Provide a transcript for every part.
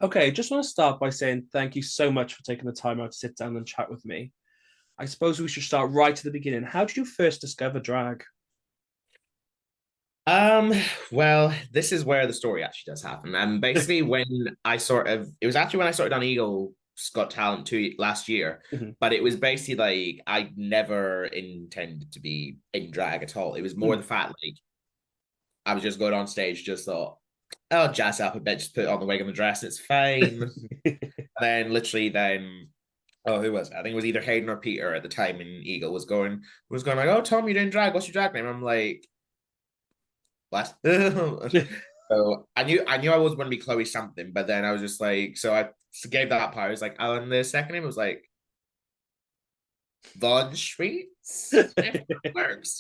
Okay, just want to start by saying thank you so much for taking the time out to sit down and chat with me. I suppose we should start right at the beginning. How did you first discover drag? Um, well, this is where the story actually does happen. And basically, it was actually when I started on Eagle's Got Talent last year, Mhm. but it was basically like I never intended to be in drag at all. It was more the Mm. fact like I was just going on stage, just thought, oh, jazz up a bit, just put on the wig and the dress, it's fine. And then literally then oh, who was it? I think it was either Hayden or Peter at the time in Eagle was going like, oh Tom, you're doing drag, what's your drag name? I'm like, what? So I knew I was going to be Chloe something, but then I was just like, so I gave that part. I was like, oh, and the second name was like Von Schweetz, if that works.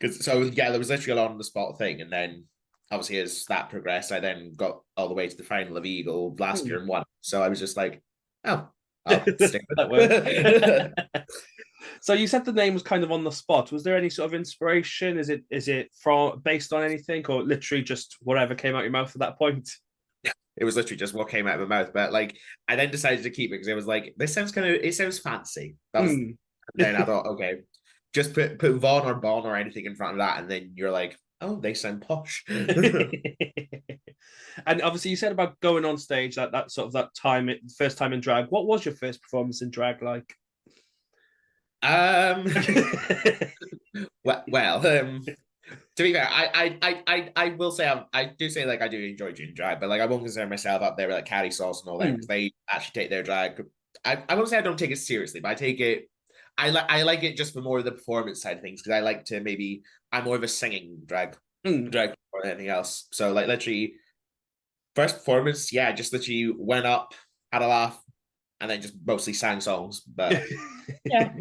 Because so yeah, there was literally a on the spot thing, and then obviously as that progressed, I then got all the way to the final of Eagle last year Mm. and won. So I was just like, oh, I'll stick with That works. it. So you said the name was kind of on the spot. Was there any sort of inspiration? Is it from based on anything, or literally just whatever came out your mouth at that point? It was literally just what came out of my mouth. But like, I then decided to keep it because it was like, this sounds kind of, it sounds fancy. That was, Mm. and then I thought, okay, just put Vaughn or Bon or anything in front of that, and then you're like, oh, they sound posh. And obviously, you said about going on stage that sort of that time, first time in drag. What was your first performance in drag like? um, well, to be fair, I will say I do say like I do enjoy doing drag, but like I won't consider myself up there with like Caddy Sauce and all that because Mm. they actually take their drag. I won't say I don't take it seriously, but I take it. I like it just for more of the performance side of things because I like to maybe I'm more of a singing Mm. drag more than anything else. So like literally first performance, yeah, just literally went up, had a laugh, and then just mostly sang songs. But yeah,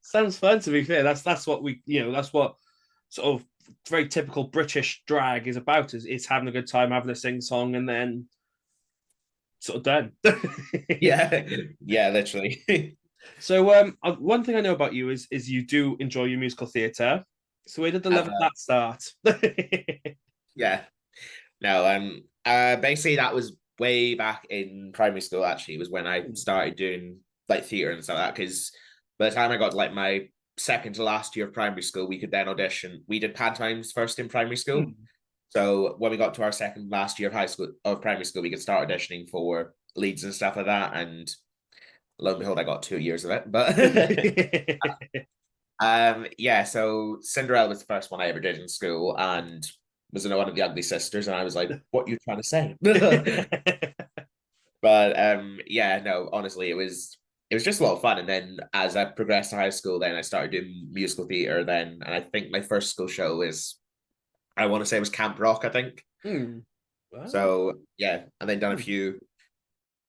Sounds fun. To be fair, that's what that's what sort of very typical British drag is about. Is having a good time, having a sing song, and then sort of done. yeah, yeah, literally. So, one thing I know about you is you do enjoy your musical theatre. So, where did the love of that start? Yeah. No, basically that was way back in primary school. Actually, it was when I started doing like theater and stuff like that. Because by the time I got to like my second to last year of primary school, we could then audition. We did pantomimes first in primary school. So when we got to our second last year of high school of primary school, we could start auditioning for leads and stuff like that. And lo and behold, I got 2 years of it. But yeah, so Cinderella was the first one I ever did in school, and was in one of the ugly sisters, and I was like, "What are you trying to say?" But yeah, no, honestly, it was just a lot of fun. And then as I progressed to high school, then I started doing musical theater. Then, and I think my first school show was I want to say it was Camp Rock, I think. Hmm. Wow. So yeah, and then done a few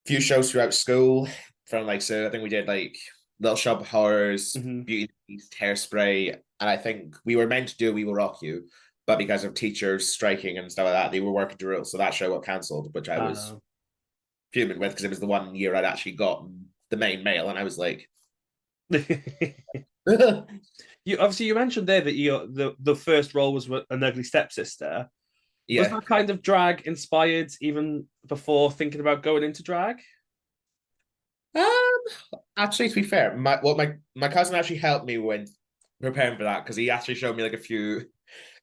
shows throughout school. From like so, I think we did like Little Shop of Horrors, Mm-hmm. Beauty and the Beast, Hairspray, and I think we were meant to do We Will Rock You, but because of teachers striking and stuff like that, they were working to rules, so that show got cancelled, which I was Uh, fuming with because it was the one year I'd actually got the main male, and I was like, you mentioned there that the first role was with an ugly stepsister. Was yeah. that kind of drag inspired even before thinking about going into drag? Actually, to be fair, my cousin actually helped me when preparing for that because he actually showed me like a few.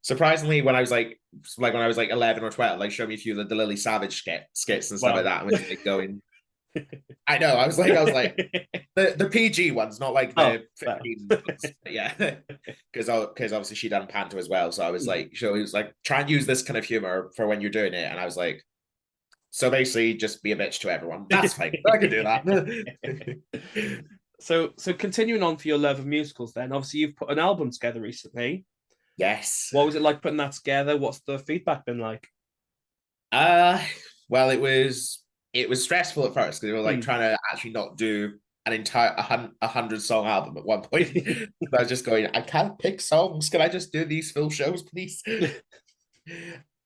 Surprisingly, when I was like when I was like 11 or 12, like showed me a few of the Lily Savage skits and stuff like Wow. that. And was like going, I know, I was like the PG ones, not like Oh, the fair. 15 ones. But yeah, because obviously she done Panto as well. So I was like, so he was like, try and use this kind of humor for when you're doing it, and I was like, so basically, just be a bitch to everyone. That's fine. I can do that. So continuing on for your love of musicals, then obviously you've put an album together recently. Yes. What was it like putting that together? What's the feedback been like? Uh, well, it was stressful at first because we were like Hmm. trying to actually not do an entire 100 song album at one point. I was just going, I can't pick songs. Can I just do these full shows, please?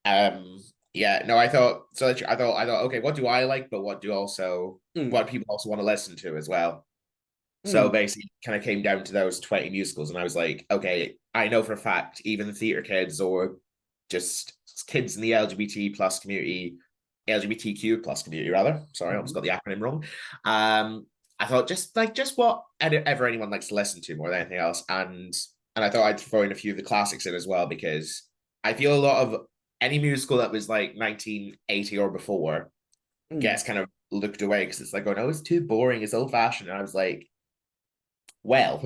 Um, yeah, no, I thought so. I thought, okay, what do I like, but Hmm. what people also want to listen to as well. So Hmm. basically, kind of came down to those 20 musicals, and I was like, okay, I know for a fact, even the theater kids or just kids in the LGBT plus community LGBTQ plus community, rather. Sorry, I almost got the acronym wrong. I thought just what ever anyone likes to listen to more than anything else, and I thought I'd throw in a few of the classics in as well, because I feel a lot of any musical that was like 1980 or before gets kind of looked away because it's like, oh no, it's too boring, it's old fashioned. And I was like, well,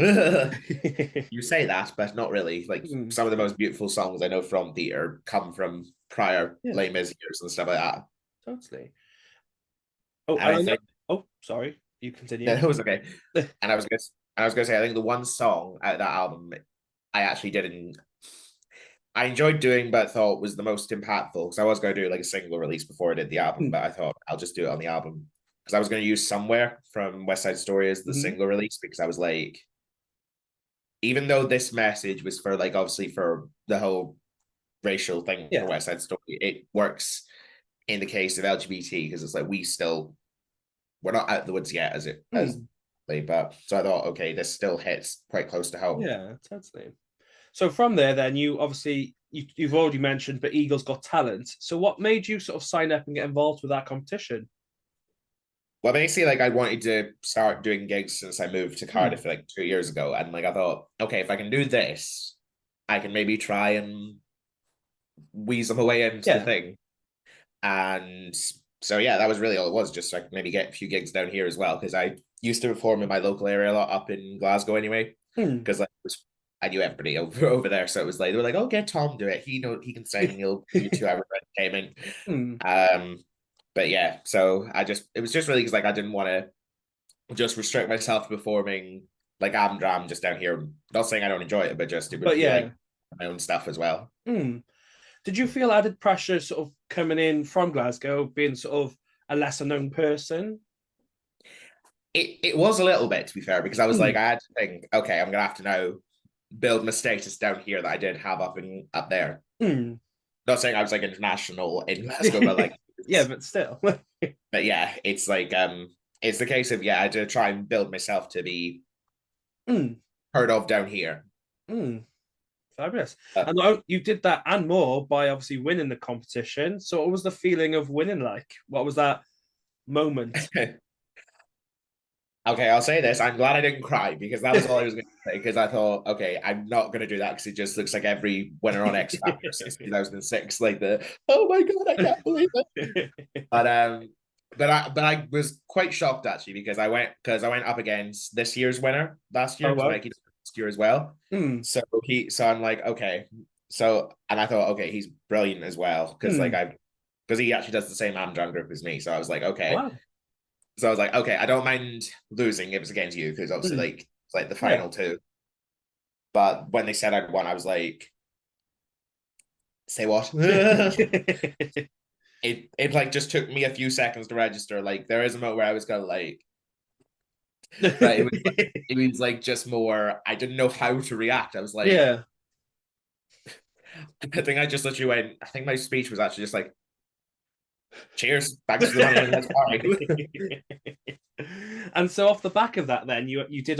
you say that, but not really. Like some of the most beautiful songs I know from theatre come from prior Les Mis years and stuff like that. Totally. Oh, And I think, oh, sorry, you no, continue. it was okay. And I was gonna say, I think the one song out of that album I actually didn't. I enjoyed doing, but thought was the most impactful, because I was going to do like a single release before I did the album, but I thought I'll just do it on the album, because I was going to use Somewhere from West Side Story as the single release, because I was like, even though this message was for like obviously for the whole racial thing for West Side Story, it works in the case of LGBT, because it's like we're not out of the woods yet as but so I thought, okay, this still hits quite close to home. Yeah, totally. So from there, then you obviously you've already mentioned, but Eagles Got Talent. So what made you sort of sign up and get involved with that competition? Well, basically, like I wanted to start doing gigs since I moved to Cardiff like 2 years ago, and like I thought, okay, if I can do this, I can maybe try and weasel my way into the thing. And so yeah, that was really all it was, just like maybe get a few gigs down here as well, because I used to perform in my local area a lot up in Glasgow anyway, because like I knew everybody over there, so it was like they were like, "Oh, get Tom do it. He can sing. He'll do 2 hour entertainment." But yeah, so it was just really because like I didn't want to just restrict myself to performing like Amdram just down here. Not saying I don't enjoy it, but just it would be like my own stuff as well. Did you feel added pressure sort of coming in from Glasgow, being sort of a lesser known person? It was a little bit, to be fair, because I was like, I had to think, okay, I'm gonna have to now build my status down here that I did have up there. Not saying I was like international in Glasgow, but like yeah, but still. But yeah, it's like it's the case of I had to try and build myself to be heard of down here. Fabulous. And you did that and more by obviously winning the competition. So what was the feeling of winning like? What was that moment? Okay, I'll say this. I'm glad I didn't cry, because that was all I was going to say. Because I thought, okay, I'm not going to do that, because it just looks like every winner on X Factor since 2006, like oh my god, I can't believe it. But I was quite shocked actually, because I went up against this year's winner last year, because Mikey did last year as well. So I'm like, okay, and I thought, okay, he's brilliant as well, because because he actually does the same Amdram group as me. So I was like, okay. Wow. So I was like, okay, I don't mind losing if it's against you, because obviously it's like the final two. But when they said I'd won, I was like, say what? it like just took me a few seconds to register. Like there is a moment where I was kind of like, but it was like just more, I didn't know how to react. I was like, I think I just literally went, I think my speech was actually just like, cheers, thanks for the money, and let's party. And so off the back of that, then you did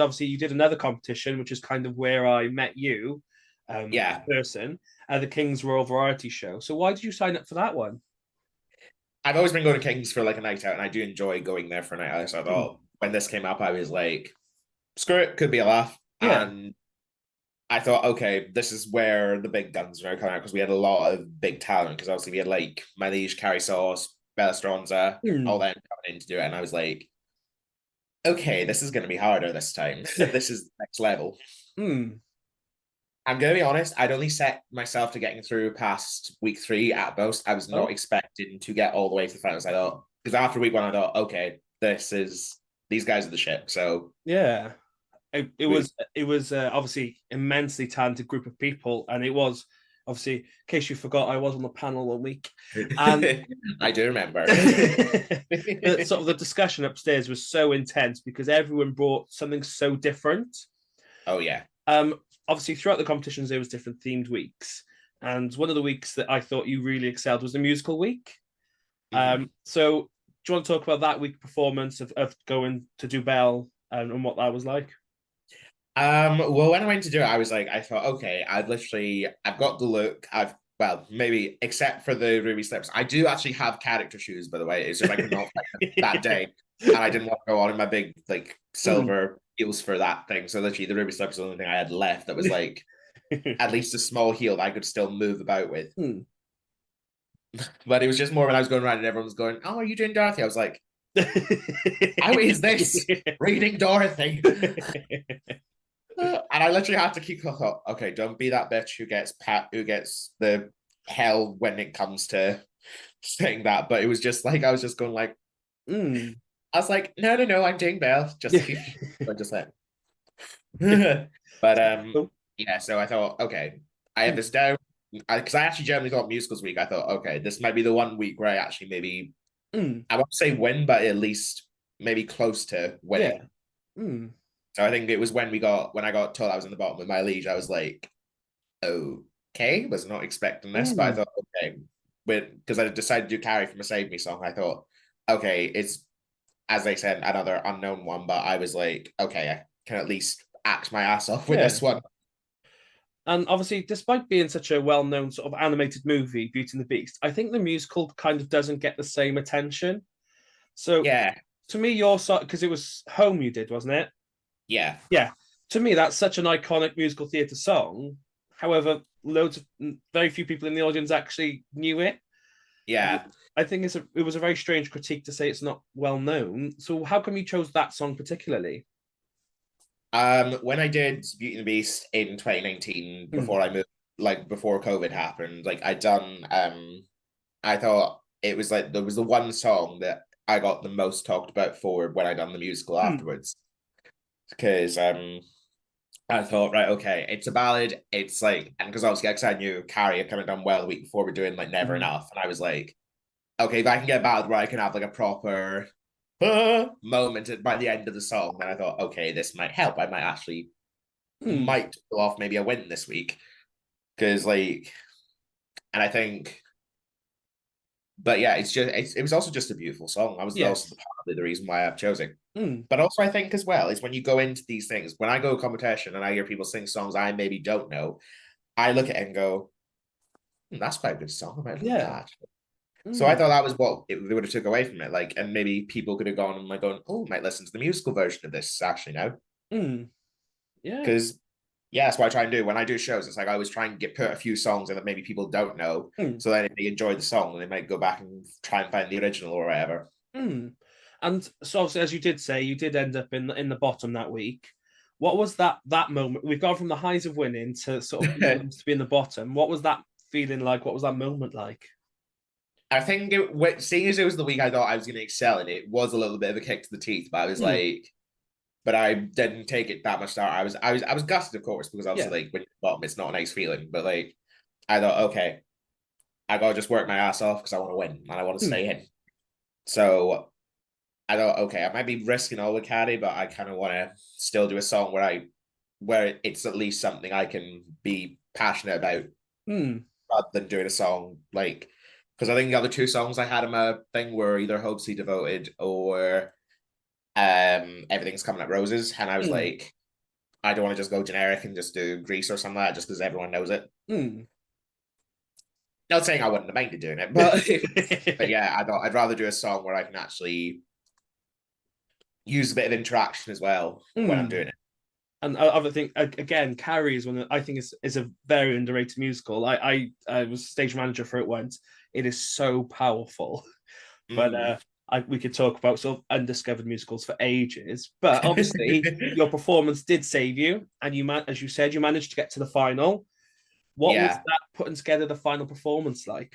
another competition, which is kind of where I met you, in person, at the King's Royal Variety Show. So why did you sign up for that one? I've always been going to King's for like a night out, and I do enjoy going there for a night out. So I thought when this came up, I was like, screw it, could be a laugh. And I thought, okay, this is where the big guns are coming out, because we had a lot of big talent. Because obviously we had like My Liege, Carrie Sauce, Bella Stronza, all them coming in to do it, and I was like, okay, this is going to be harder this time. This is the next level. I'm going to be honest, I'd only set myself to getting through past week 3 at most. I was not expecting to get all the way to the finals. I thought, because after week 1, I thought, okay, these guys are the shit. So yeah, it was obviously immensely talented group of people, and it was obviously, in case you forgot, I was on the panel one week, and I do remember. Sort of the discussion upstairs was so intense because everyone brought something so different. Oh yeah. Obviously, throughout the competitions, there was different themed weeks, and one of the weeks that I thought you really excelled was the musical week. So, do you want to talk about that week performance of going to do Belle and what that was like? Well, when I went to do it, I was like, I thought, okay, I've got the look, I've well, maybe except for the ruby slippers. I do actually have character shoes, by the way. It's just I could not find them that day, and I didn't want to go on in my big like silver heels for that thing. So literally, the ruby slippers was the only thing I had left that was like at least a small heel that I could still move about with. But it was just more when I was going around and everyone was going, "Oh, are you doing Dorothy?" I was like, "How is this reading Dorothy?" And I literally had to keep going, okay, don't be that bitch who gets the hell when it comes to saying that. But it was just like I was just going like I was like, no, I'm doing Belle. Just keep just like but yeah, so I thought, okay, I have this down. Because I actually generally thought musicals week, I thought, okay, this might be the one week where I actually maybe I won't say win, but at least maybe close to winning. So I think it was when I got told I was in the bottom with my liege, I was like, okay, was not expecting this, but I thought, okay, because I decided to do Carrie from a Save Me song, I thought, okay, it's as they said, another unknown one, but I was like, okay, I can at least act my ass off with this one. And obviously, despite being such a well-known sort of animated movie, Beauty and the Beast, I think the musical kind of doesn't get the same attention. So yeah, to me, your song, because it was Home you did, wasn't it? Yeah. Yeah. To me, that's such an iconic musical theatre song. However, very few people in the audience actually knew it. Yeah. I think it was a very strange critique to say it's not well known. So how come you chose that song particularly? When I did Beauty and the Beast in 2019, before I moved, like before COVID happened, like I thought it was like there was the one song that I got the most talked about for when I done the musical afterwards. Because I thought, right, okay, it's a ballad. It's like, and because obviously, because I knew Carrie had kind of done well the week before we're doing like Never Enough, and I was like, okay, if I can get a ballad where I can have like a proper moment by the end of the song, then I thought, okay, this might help. I might actually might pull off maybe a win this week because like, and I think, but yeah, it was also just a beautiful song. I was also partly the reason why I chose it. But also, I think as well is when you go into these things. When I go to competition and I hear people sing songs I maybe don't know, I look at it and go, "That's quite a good song. I might learn that." So I thought that was what they would have took away from it. Like, and maybe people could have gone and like going, "Oh, might listen to the musical version of this actually now." Yeah. Because yeah, that's what I try and do when I do shows. It's like I always try and put a few songs in that maybe people don't know, so that if they enjoy the song, they might go back and try and find the original or whatever. And so obviously, as you did say, you did end up in the bottom that week. What was that moment? We've gone from the highs of winning to sort of to be in the bottom. What was that feeling like? What was that moment like? I think seeing as it was the week I thought I was going to excel in, it was a little bit of a kick to the teeth. But I was like, but I didn't take it that much. I was gutted, of course, because obviously like when you're bottom, it's not a nice feeling. But like, I thought, okay, I gotta just work my ass off because I want to win and I want to stay in. So I thought, okay, I might be risking all the caddy, but I kind of want to still do a song where it's at least something I can be passionate about, rather than doing a song like because I think the other two songs I had in my thing were either Hopelessly Devoted or Everything's Coming Up Roses, and I was like, I don't want to just go generic and just do Grease or something like that just because everyone knows it. Not saying I wouldn't have minded doing it, but yeah, I thought I'd rather do a song where I can actually use a bit of interaction as well when I'm doing it. And I think again, Carrie is one I think is a very underrated musical. I was stage manager for it once. It is so powerful, but we could talk about sort of undiscovered musicals for ages. But obviously, your performance did save you, and as you said, you managed to get to the final. What was that putting together the final performance like?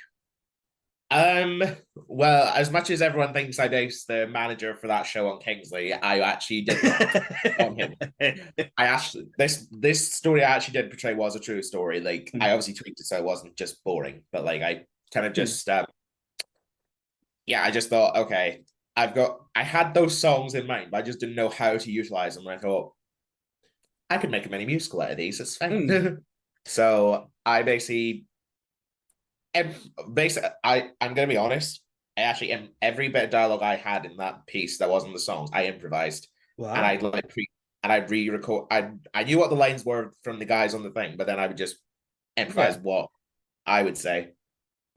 Well, as much as everyone thinks I based the manager for that show on Kingsley, I actually did not on him. I actually this story I actually did portray was a true story. Like I obviously tweaked it so it wasn't just boring, but like I kind of just I just thought, okay, I had those songs in mind, but I just didn't know how to utilize them. And I thought I could make a mini musical out of these. It's fine. So I I'm gonna be honest. I actually every bit of dialogue I had in that piece that wasn't the songs, I improvised. Wow. And I'd re-record. I knew what the lines were from the guys on the thing, but then I would just improvise what I would say.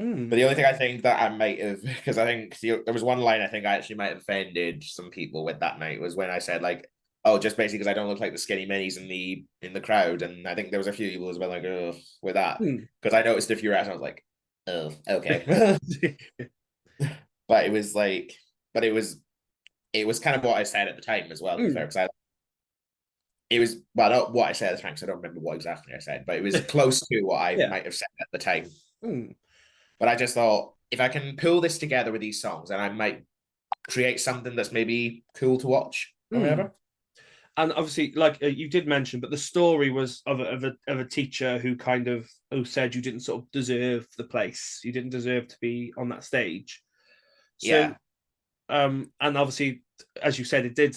Mm. But the only thing I think that I might have, because I think there was one line I think I actually might have offended some people with that night, was when I said like, "Oh, just basically because I don't look like the skinny minis in the crowd," and I think there was a few people as well like, "Oh," with that, Mm. because I noticed a few reactions. I was like, "Oh, okay," but it was like, but it was kind of what I said at the time as well. To be fair, Mm. because it was well not what I said at the time because I don't remember what exactly I said, but it was close to what I Yeah. might have said at the time. Mm. But I just thought if I can pull this together with these songs, then I might create something that's maybe cool to watch or Mm. whatever. And obviously, like you did mention, but the story was of a teacher who kind of who said you didn't sort of deserve the place, you didn't deserve to be on that stage. So, Yeah. and obviously, as you said, it did.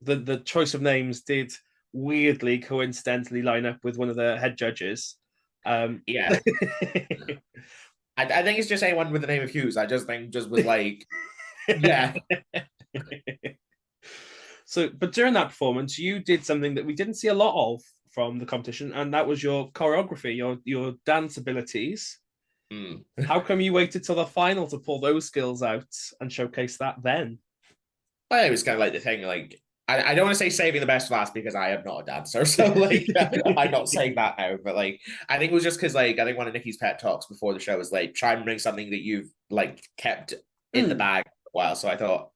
The choice of names did weirdly, coincidentally line up with one of the head judges. Yeah. I think it's just anyone with the name of Hughes. I just think just was like, yeah. So, but during that performance, you did something that we didn't see a lot of from the competition, and that was your choreography, your dance abilities. Mm. How come you waited till the final to pull those skills out and showcase that then? Well, it was kind of like the thing, like I don't want to say saving the best for last because I am not a dancer, so like I'm not saying that now. But like I think it was just because like I think one of Nikki's pet talks before the show was like try and bring something that you've like kept in the Mm. bag for a while. So I thought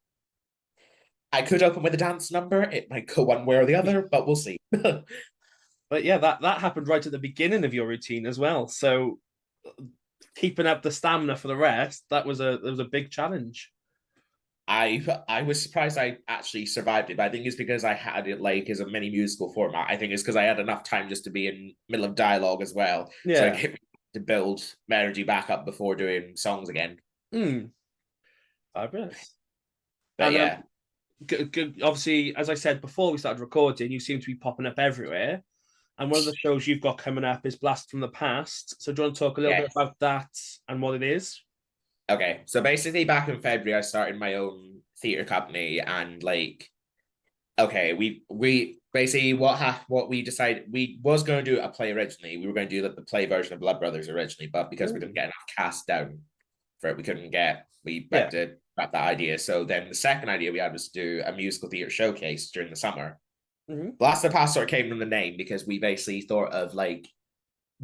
I could open with a dance number. It might go one way or the other, but we'll see. But yeah, that happened right at the beginning of your routine as well. So keeping up the stamina for the rest, that was a big challenge. I was surprised I actually survived it, but I think it's because I had it like as a mini musical format. I think it's because I had enough time just to be in middle of dialogue as well, so I Yeah. get to build my energy back up before doing songs again. Mm. Fabulous. But And yeah, obviously, as I said before we started recording, you seem to be popping up everywhere. And one of the shows you've got coming up is Blast from the Past. So do you want to talk a little yeah. bit about that and what it is? Okay, so basically, back in February, I started my own theater company, and like, okay, we basically what we decided we was going to do a play originally. We were going to do the play version of Blood Brothers originally, but because we didn't Ooh. get enough cast down for it, we couldn't get we Yeah. had to scrap that idea. So then the second idea we had was to do a musical theater showcase during the summer. Mm-hmm. Blast of the Past sort of came from the name because we basically thought of like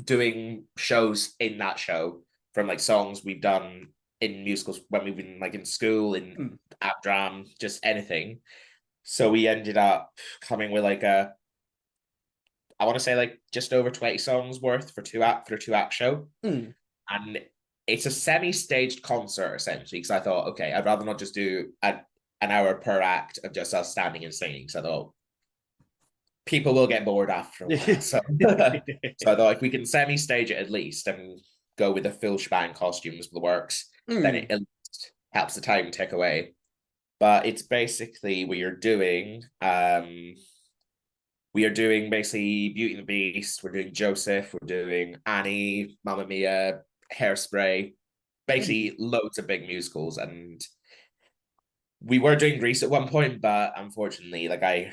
doing shows in that show from like songs we've done in musicals when we've been like in school, in Mm. Abdram, just anything. So we ended up coming with like I want to say like just over 20 songs worth for a 2 act show. Mm. And it's a semi-staged concert essentially, because I thought, okay, I'd rather not just do an hour per act of just us standing and singing. So I thought people will get bored after a while. So so I thought if we can semi-stage it at least and go with the full shebang costumes for the works, then Mm. it at least helps the time tick away. But it's basically we are doing basically Beauty and the Beast, we're doing Joseph, we're doing Annie, Mamma Mia, Hairspray, Mm. basically loads of big musicals. And we were doing Grease at one point, but unfortunately, like I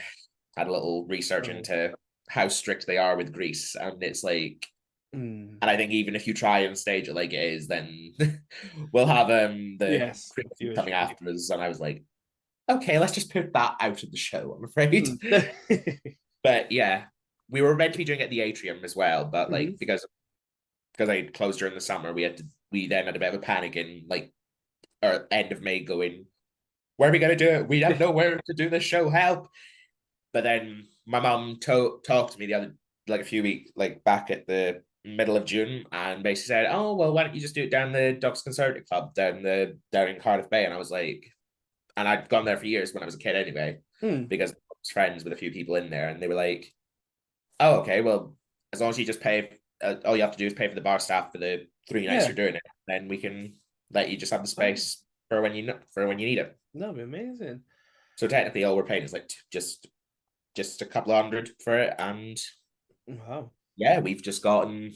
had a little research Oh. into how strict they are with Grease, and it's like, Mm. and I think even if you try and stage it like it is, then we'll have the Yes. A few criticism coming issues. after us. And I was like, okay, let's just put that out of the show, I'm afraid. Mm. But yeah, we were meant to be doing it at the atrium as well, but Mm-hmm. like because I closed during the summer, we then had a bit of a panic in like or end of May going, where are we gonna do it? We have nowhere to do this show, help. But then my mum talked to me the other like a few weeks like back at the middle of June and basically said, oh well, why don't you just do it down the Docs Conservative Club down in Cardiff Bay? And I was like, and I'd gone there for years when I was a kid anyway, Mm. because I was friends with a few people in there, and they were like, oh, okay, well, as long as you just pay, all you have to do is pay for the bar staff for the 3 nights Yeah. you're doing it, then we can let you just have the Oh, space for when you need it. that'd be amazing. So technically, all we're paying is like just a couple of hundred for it, and Wow. yeah, we're just need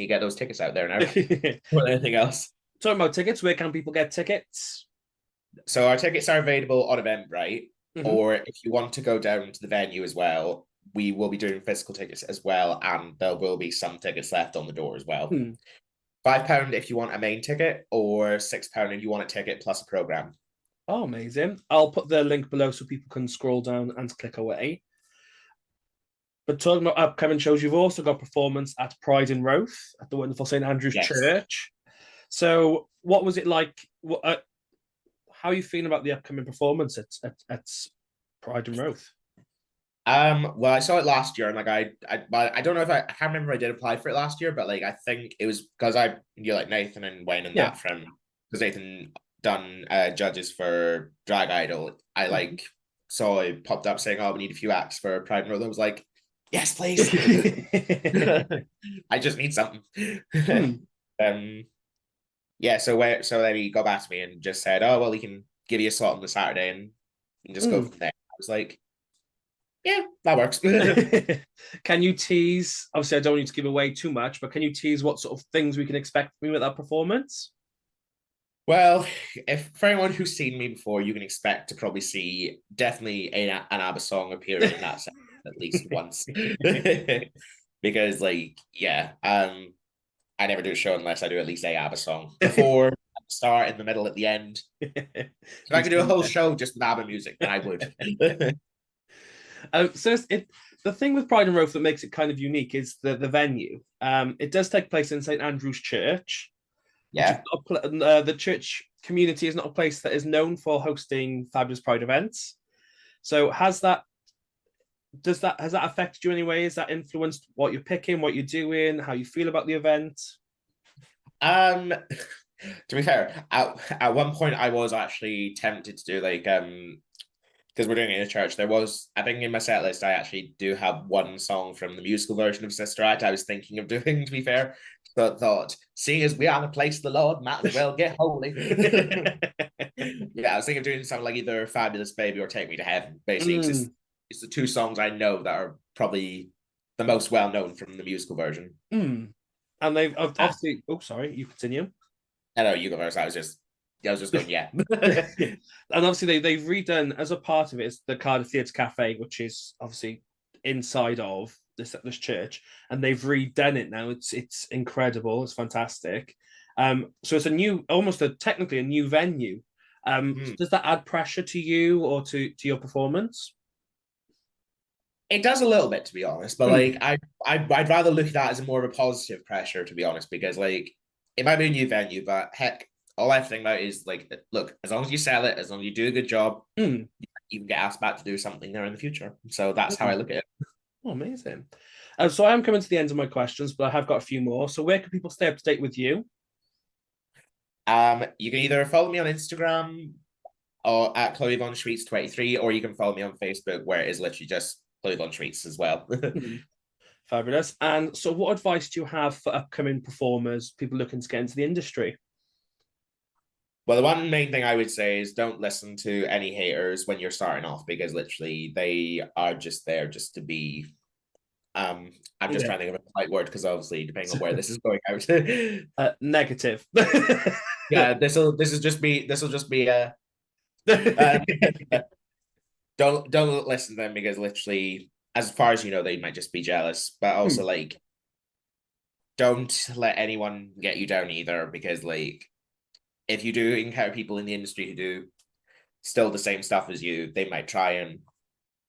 to get those tickets out there now more than anything else. Talking about tickets, where can people get tickets? So our tickets are available on Eventbrite, Mm-hmm. or if you want to go down to the venue as well, we will be doing physical tickets as well, and there will be some tickets left on the door as well. £5 if you want a main ticket, or £6 if you want a ticket plus a program. Oh, amazing. I'll put the link below so people can scroll down and click away. But talking about upcoming shows, you've also got performance at Pride in Roath at the wonderful St Andrew's Church. So what was it like? How are you feeling about the upcoming performance at Pride in Roath? Well, I saw it last year, and like I don't know if I can't remember if I did apply for it last year, but like I think it was because I like Nathan and Wayne and that from because Nathan done judges for Drag Idol. I like saw it popped up saying, "Oh, we need a few acts for Pride and Roath." I was like, "Yes, please." I just need something. Yeah. So then he got back to me and just said, "Oh, well, he can give you a slot on the Saturday and just go from there." I was like, yeah, that works. Can you tease? Obviously, I don't need to give away too much, but can you tease what sort of things we can expect from you at that performance? Well, if for anyone who's seen me before, you can expect to probably see definitely an ABBA song appear in that set at least once. Because, like, yeah, I never do a show unless I do at least a ABBA song before, at the start, in the middle, at the end. If I could do a whole show just with ABBA music, then I would. So the thing with Pride and Roath that makes it kind of unique is the venue. It does take place in St Andrew's Church. Yeah. The church community is not a place that is known for hosting fabulous Pride events. So has that affected you in any way? Has that influenced what you're picking, what you're doing, how you feel about the event? To be fair, at one point I was actually tempted to do like because we're doing it in a church. There was, I think, in my set list, I actually do have one song from the musical version of Sister Act I was thinking of doing, to be fair. But thought, seeing as we are the place of the Lord, might as well get holy. Yeah, I was thinking of doing something like either Fabulous Baby or Take Me to Heaven, basically. It's the two songs I know that are probably the most well known from the musical version. And they've obviously. Oh, sorry, you continue. I know you go first. I was just going, yeah. And obviously they've redone, as a part of it, is the Cardiff Theatre Cafe, which is obviously inside of this church, and they've redone it now. It's incredible. It's fantastic. So it's technically a new venue. Does that add pressure to you or to your performance? It does a little bit, to be honest, but like I'd rather look at that as more of a positive pressure, to be honest, because like it might be a new venue, but heck, all I think about is like, look, as long as you sell it, as long as you do a good job, you can get asked back to do something there in the future. So that's how I look at it. Oh, amazing. So I am coming to the end of my questions, but I have got a few more. So where can people stay up to date with you? You can either follow me on Instagram or at Chloe Von Schuss 23, or you can follow me on Facebook, where it is literally just Chloe Von Schuss as well. Fabulous. And so what advice do you have for upcoming performers, people looking to get into the industry? Well, the one main thing I would say is don't listen to any haters when you're starting off, because literally they are just there just to be. I'm just trying to think of a right word, because obviously depending on where this is going out. Negative. Yeah, this will just be don't listen to them, because literally, as far as you know, they might just be jealous. But also like, don't let anyone get you down either, because like, if you do encounter people in the industry who do still the same stuff as you, they might try and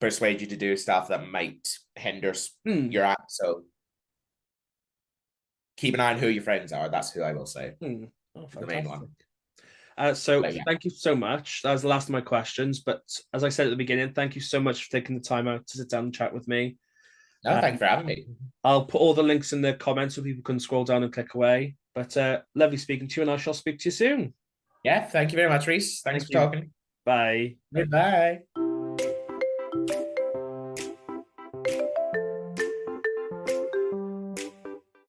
persuade you to do stuff that might hinder your act. So keep an eye on who your friends are. That's who I will say. Oh, the main one. Thank you so much. That was the last of my questions. But as I said at the beginning, thank you so much for taking the time out to sit down and chat with me. No, thank you for having me. I'll put all the links in the comments so people can scroll down and click away. But lovely speaking to you, and I shall speak to you soon. Yeah, thank you very much, Rhys. Thanks for talking. Bye. Goodbye.